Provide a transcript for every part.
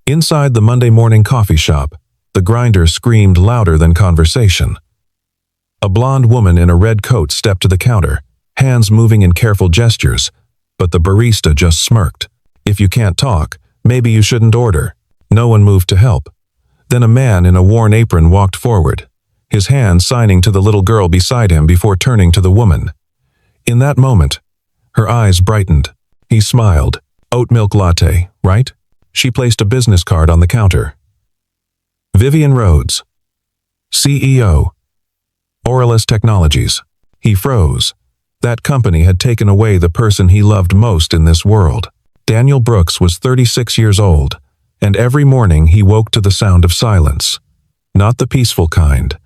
Inside the Monday morning coffee shop, the grinder screamed louder than conversation. A blonde woman in a red coat stepped to the counter, hands moving in careful gestures, but the barista just smirked. If you can't talk, maybe you shouldn't order. No one moved to help. Then a man in a worn apron walked forward, his hand signing to the little girl beside him before turning to the woman. In that moment, her eyes brightened. He smiled. Oat milk latte, right? She placed a business card on the counter. Vivian Rhodes, CEO, Oralis Technologies. He froze. That company had taken away the person he loved most in this world. Daniel Brooks was 36 years old, and every morning he woke to the sound of silence. Not the peaceful kind,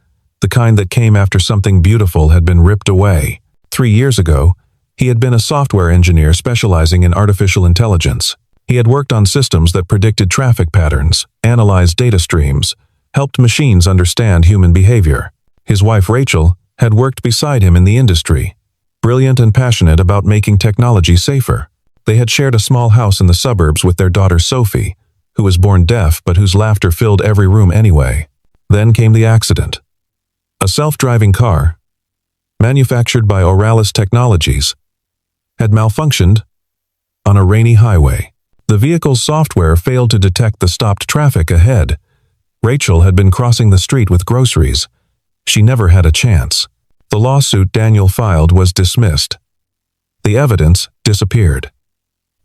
the kind that came after something beautiful had been ripped away. 3 years ago, he had been a software engineer specializing in artificial intelligence. He had worked on systems that predicted traffic patterns, analyzed data streams, helped machines understand human behavior. His wife Rachel had worked beside him in the industry, brilliant and passionate about making technology safer. They had shared a small house in the suburbs with their daughter Sophie, who was born deaf but whose laughter filled every room anyway. Then came the accident. A self-driving car, manufactured by Oralis Technologies, had malfunctioned on a rainy highway. The vehicle's software failed to detect the stopped traffic ahead. Rachel had been crossing the street with groceries. She never had a chance. The lawsuit Daniel filed was dismissed. The evidence disappeared.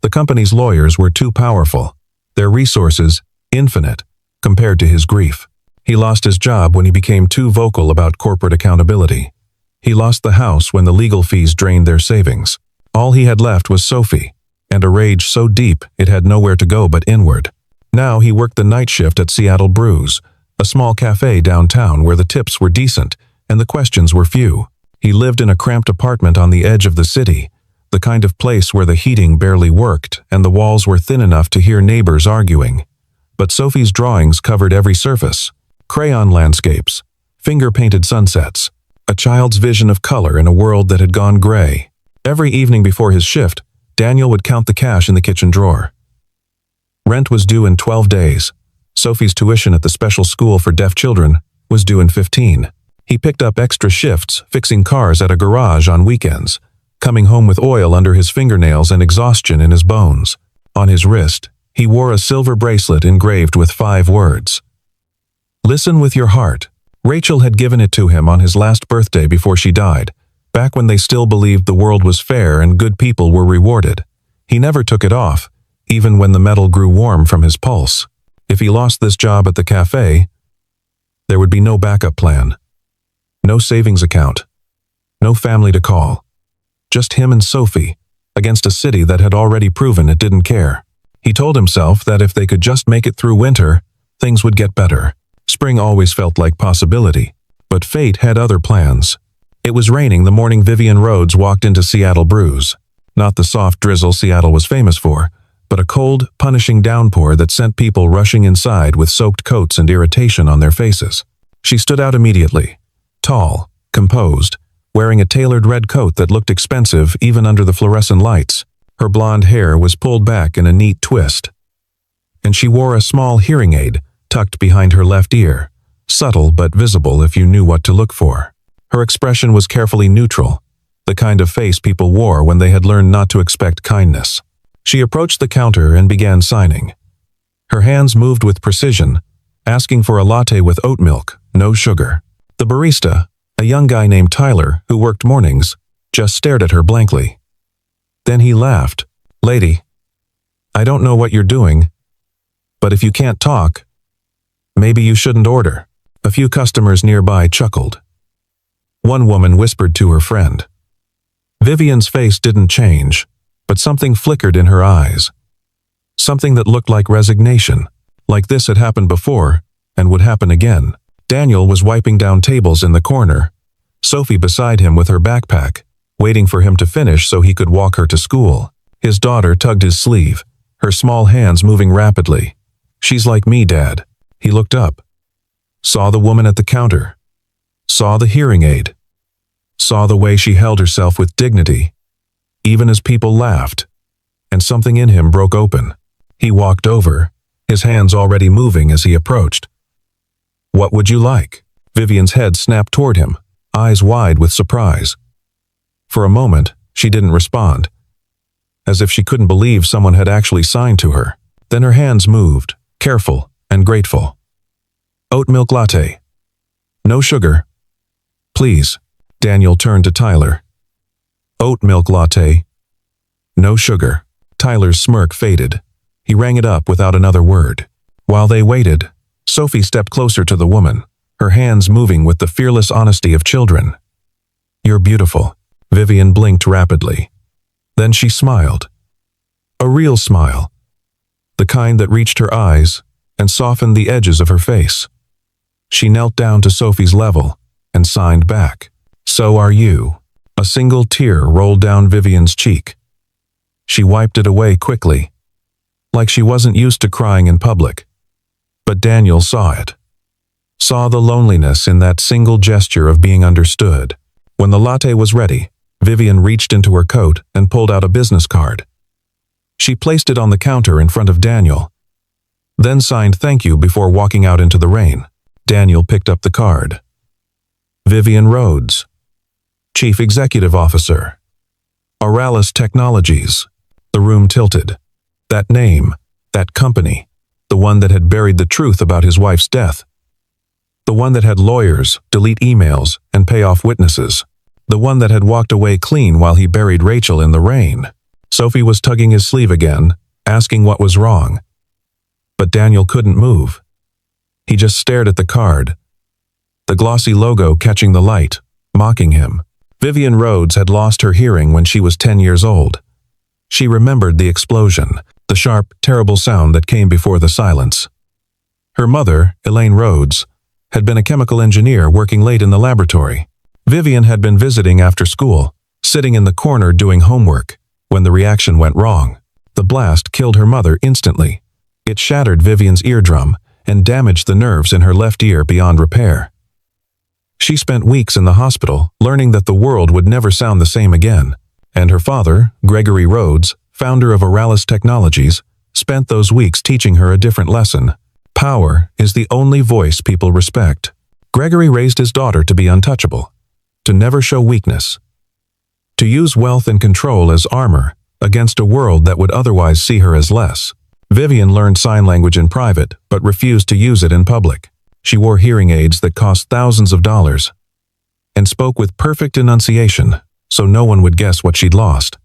The company's lawyers were too powerful, their resources infinite, compared to his grief. He lost his job when he became too vocal about corporate accountability. He lost the house when the legal fees drained their savings. All he had left was Sophie, and a rage so deep it had nowhere to go but inward. Now he worked the night shift at Seattle Brews, a small café downtown where the tips were decent and the questions were few. He lived in a cramped apartment on the edge of the city, the kind of place where the heating barely worked and the walls were thin enough to hear neighbors arguing. But Sophie's drawings covered every surface. Crayon landscapes, finger-painted sunsets, a child's vision of color in a world that had gone gray. Every evening before his shift, Daniel would count the cash in the kitchen drawer. Rent was due in 12 days. Sophie's tuition at the special school for deaf children was due in 15. He picked up extra shifts fixing cars at a garage on weekends, coming home with oil under his fingernails and exhaustion in his bones. On his wrist, he wore a silver bracelet engraved with 5 words. Listen with your heart. Rachel had given it to him on his last birthday before she died, back when they still believed the world was fair and good people were rewarded. He never took it off, even when the metal grew warm from his pulse. If he lost this job at the cafe, there would be no backup plan. No savings account. No family to call. Just him and Sophie, against a city that had already proven it didn't care. He told himself that if they could just make it through winter, things would get better. Spring always felt like possibility, but fate had other plans. It was raining the morning Vivian Rhodes walked into Seattle Brews. Not the soft drizzle Seattle was famous for, but a cold, punishing downpour that sent people rushing inside with soaked coats and irritation on their faces. She stood out immediately, tall, composed, wearing a tailored red coat that looked expensive even under the fluorescent lights. Her blonde hair was pulled back in a neat twist, and she wore a small hearing aid tucked behind her left ear, subtle but visible if you knew what to look for. Her expression was carefully neutral, the kind of face people wore when they had learned not to expect kindness. She approached the counter and began signing. Her hands moved with precision, asking for a latte with oat milk, no sugar. The barista, a young guy named Tyler who worked mornings, just stared at her blankly. Then he laughed. "Lady, I don't know what you're doing, but if you can't talk, maybe you shouldn't order." A few customers nearby chuckled. One woman whispered to her friend. Vivian's face didn't change, but something flickered in her eyes. Something that looked like resignation, like this had happened before and would happen again. Daniel was wiping down tables in the corner, Sophie beside him with her backpack, waiting for him to finish so he could walk her to school. His daughter tugged his sleeve, her small hands moving rapidly. "She's like me, Dad." He looked up, saw the woman at the counter, saw the hearing aid, saw the way she held herself with dignity, even as people laughed, and something in him broke open. He walked over, his hands already moving as he approached. "What would you like?" Vivian's head snapped toward him, eyes wide with surprise. For a moment, she didn't respond, as if she couldn't believe someone had actually signed to her. Then her hands moved, careful and grateful. "Oat milk latte. No sugar. Please." Daniel turned to Tyler. "Oat milk latte. No sugar." Tyler's smirk faded. He rang it up without another word. While they waited, Sophie stepped closer to the woman, her hands moving with the fearless honesty of children. "You're beautiful." Vivian blinked rapidly. Then she smiled. A real smile. The kind that reached her eyes and softened the edges of her face. She knelt down to Sophie's level and signed back. "So are you." A single tear rolled down Vivian's cheek. She wiped it away quickly, like she wasn't used to crying in public. But Daniel saw it. Saw the loneliness in that single gesture of being understood. When the latte was ready, Vivian reached into her coat and pulled out a business card. She placed it on the counter in front of Daniel, then signed thank you before walking out into the rain. Daniel picked up the card. Vivian Rhodes, Chief Executive Officer, Oralis Technologies. The room tilted. That name, that company, the one that had buried the truth about his wife's death. The one that had lawyers delete emails and pay off witnesses. The one that had walked away clean while he buried Rachel in the rain. Sophie was tugging his sleeve again, asking what was wrong. But Daniel couldn't move. He just stared at the card, the glossy logo catching the light, mocking him. Vivian Rhodes had lost her hearing when she was 10 years old. She remembered the explosion, the sharp, terrible sound that came before the silence. Her mother, Elaine Rhodes, had been a chemical engineer working late in the laboratory. Vivian had been visiting after school, sitting in the corner doing homework, when the reaction went wrong. The blast killed her mother instantly. It shattered Vivian's eardrum and damaged the nerves in her left ear beyond repair. She spent weeks in the hospital learning that the world would never sound the same again, and her father, Gregory Rhodes, founder of Oralis Technologies, spent those weeks teaching her a different lesson. Power is the only voice people respect. Gregory raised his daughter to be untouchable, to never show weakness, to use wealth and control as armor against a world that would otherwise see her as less. Vivian learned sign language in private, but refused to use it in public. She wore hearing aids that cost thousands of dollars, and spoke with perfect enunciation, so no one would guess what she'd lost.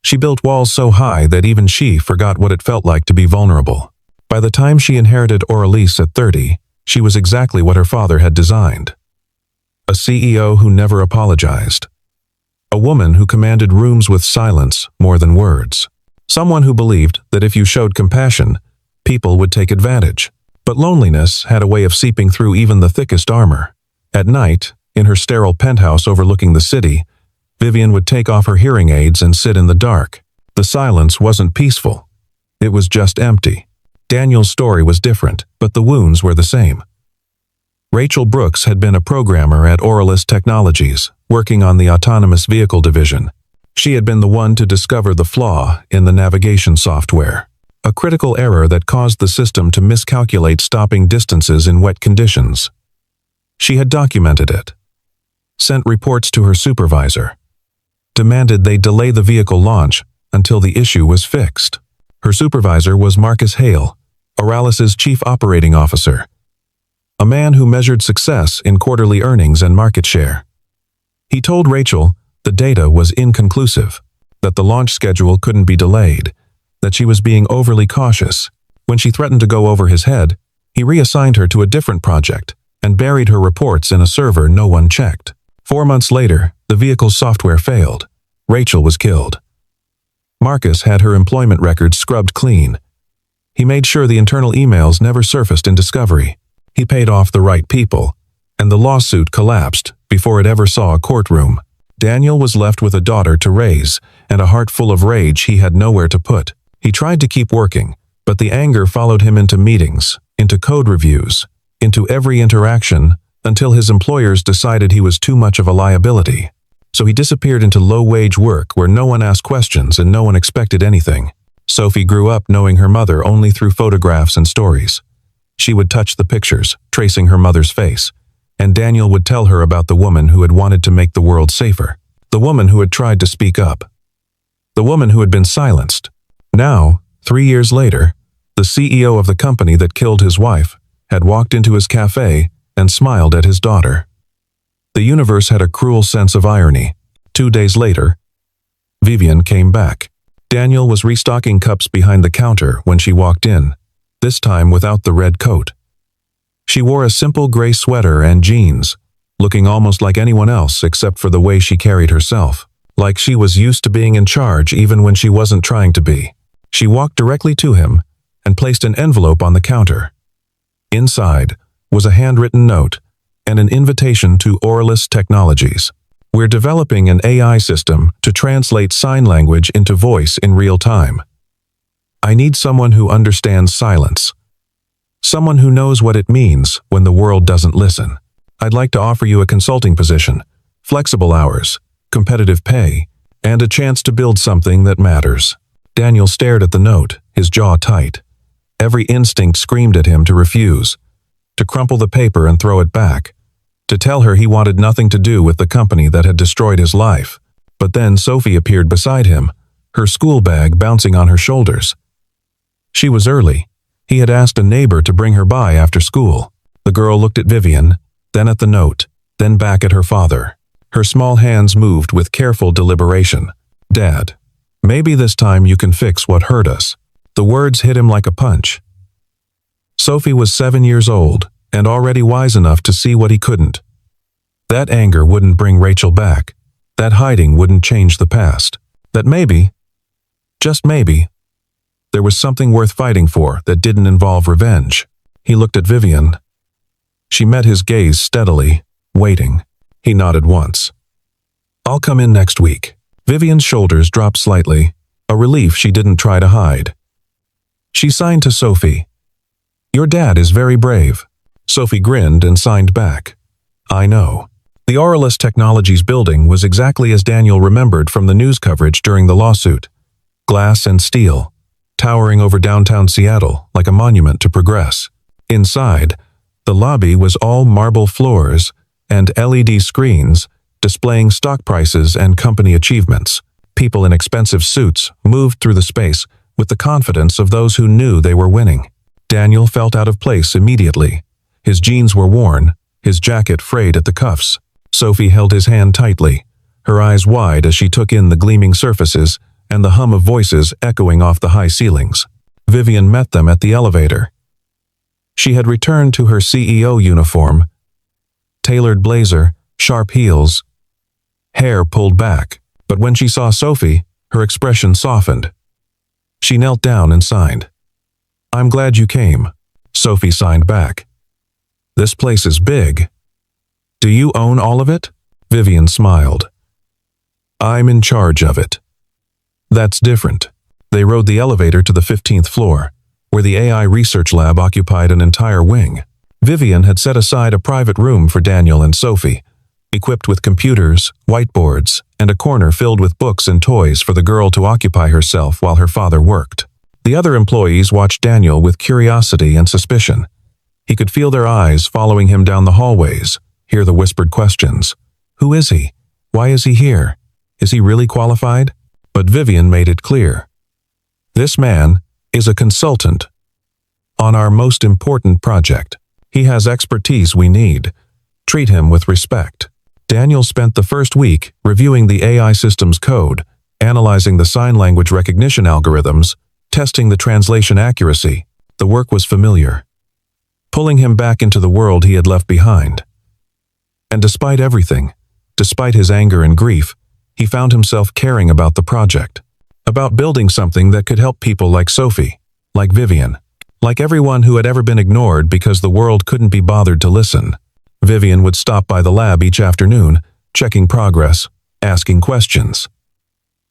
She built walls so high that even she forgot what it felt like to be vulnerable. By the time she inherited Oralis at 30, she was exactly what her father had designed. A CEO who never apologized. A woman who commanded rooms with silence more than words. Someone who believed that if you showed compassion, people would take advantage. But loneliness had a way of seeping through even the thickest armor. At night, in her sterile penthouse overlooking the city, Vivian would take off her hearing aids and sit in the dark. The silence wasn't peaceful. It was just empty. Daniel's story was different, but the wounds were the same. Rachel Brooks had been a programmer at Oralis Technologies, working on the autonomous vehicle division. She had been the one to discover the flaw in the navigation software, a critical error that caused the system to miscalculate stopping distances in wet conditions. She had documented it, sent reports to her supervisor, demanded they delay the vehicle launch until the issue was fixed. Her supervisor was Marcus Hale, Oralis's chief operating officer, a man who measured success in quarterly earnings and market share. He told Rachel the data was inconclusive, that the launch schedule couldn't be delayed, that she was being overly cautious. When she threatened to go over his head, he reassigned her to a different project and buried her reports in a server no one checked. 4 months later, the vehicle's software failed. Rachel was killed. Marcus had her employment records scrubbed clean. He made sure the internal emails never surfaced in Discovery. He paid off the right people, and the lawsuit collapsed before it ever saw a courtroom. Daniel was left with a daughter to raise and a heart full of rage he had nowhere to put. He tried to keep working, but the anger followed him into meetings, into code reviews, into every interaction until his employers decided he was too much of a liability. So he disappeared into low-wage work where no one asked questions and no one expected anything. Sophie grew up knowing her mother only through photographs and stories. She would touch the pictures, tracing her mother's face, and Daniel would tell her about the woman who had wanted to make the world safer, the woman who had tried to speak up, the woman who had been silenced. Now, 3 years later, the CEO of the company that killed his wife had walked into his café and smiled at his daughter. The universe had a cruel sense of irony. 2 days later, Vivian came back. Daniel was restocking cups behind the counter when she walked in, this time without the red coat. She wore a simple gray sweater and jeans, looking almost like anyone else except for the way she carried herself, like she was used to being in charge even when she wasn't trying to be. She walked directly to him and placed an envelope on the counter. Inside was a handwritten note and an invitation to Auralist Technologies. We're developing an AI system to translate sign language into voice in real time. I need someone who understands silence. Someone who knows what it means when the world doesn't listen. I'd like to offer you a consulting position, flexible hours, competitive pay, and a chance to build something that matters. Daniel stared at the note, his jaw tight. Every instinct screamed at him to refuse, to crumple the paper and throw it back, to tell her he wanted nothing to do with the company that had destroyed his life. But then Sophie appeared beside him, her school bag bouncing on her shoulders. She was early. He had asked a neighbor to bring her by after school. The girl looked at Vivian, then at the note, then back at her father. Her small hands moved with careful deliberation. "Dad, maybe this time you can fix what hurt us." The words hit him like a punch. Sophie was 7 years old and already wise enough to see what he couldn't. That anger wouldn't bring Rachel back. That hiding wouldn't change the past. That maybe, just maybe, there was something worth fighting for that didn't involve revenge. He looked at Vivian. She met his gaze steadily, waiting. He nodded once. "I'll come in next week." Vivian's shoulders dropped slightly, a relief she didn't try to hide. She signed to Sophie. "Your dad is very brave." Sophie grinned and signed back. "I know." The Auralist Technologies building was exactly as Daniel remembered from the news coverage during the lawsuit. Glass and steel, towering over downtown Seattle like a monument to progress. Inside, the lobby was all marble floors and LED screens displaying stock prices and company achievements. People in expensive suits moved through the space with the confidence of those who knew they were winning. Daniel felt out of place immediately. His jeans were worn, his jacket frayed at the cuffs. Sophie held his hand tightly, her eyes wide as she took in the gleaming surfaces and the hum of voices echoing off the high ceilings. Vivian met them at the elevator. She had returned to her CEO uniform, tailored blazer, sharp heels, hair pulled back, but when she saw Sophie, her expression softened. She knelt down and signed. "I'm glad you came." Sophie signed back. "This place is big. Do you own all of it?" Vivian smiled. "I'm in charge of it." "That's different." They rode the elevator to the 15th floor, where the AI research lab occupied an entire wing. Vivian had set aside a private room for Daniel and Sophie, equipped with computers, whiteboards, and a corner filled with books and toys for the girl to occupy herself while her father worked. The other employees watched Daniel with curiosity and suspicion. He could feel their eyes following him down the hallways, hear the whispered questions. Who is he? Why is he here? Is he really qualified? But Vivian made it clear. This man is a consultant on our most important project. He has expertise we need. Treat him with respect. Daniel spent the first week reviewing the AI system's code, analyzing the sign language recognition algorithms, testing the translation accuracy. The work was familiar, pulling him back into the world he had left behind. And despite everything, despite his anger and grief, he found himself caring about the project, about building something that could help people like Sophie, like Vivian, like everyone who had ever been ignored because the world couldn't be bothered to listen. Vivian would stop by the lab each afternoon, checking progress, asking questions.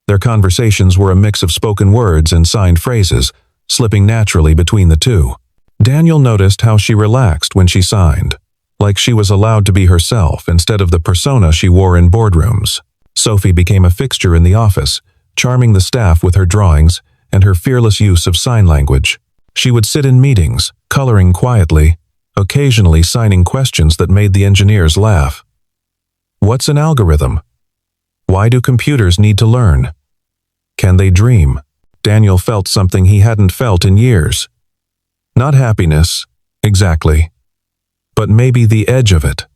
Their conversations were a mix of spoken words and signed phrases, slipping naturally between the two. Daniel noticed how she relaxed when she signed, like she was allowed to be herself instead of the persona she wore in boardrooms. Sophie became a fixture in the office, charming the staff with her drawings and her fearless use of sign language. She would sit in meetings, coloring quietly, occasionally signing questions that made the engineers laugh. What's an algorithm? Why do computers need to learn? Can they dream? Daniel felt something he hadn't felt in years. Not happiness, exactly, but maybe the edge of it.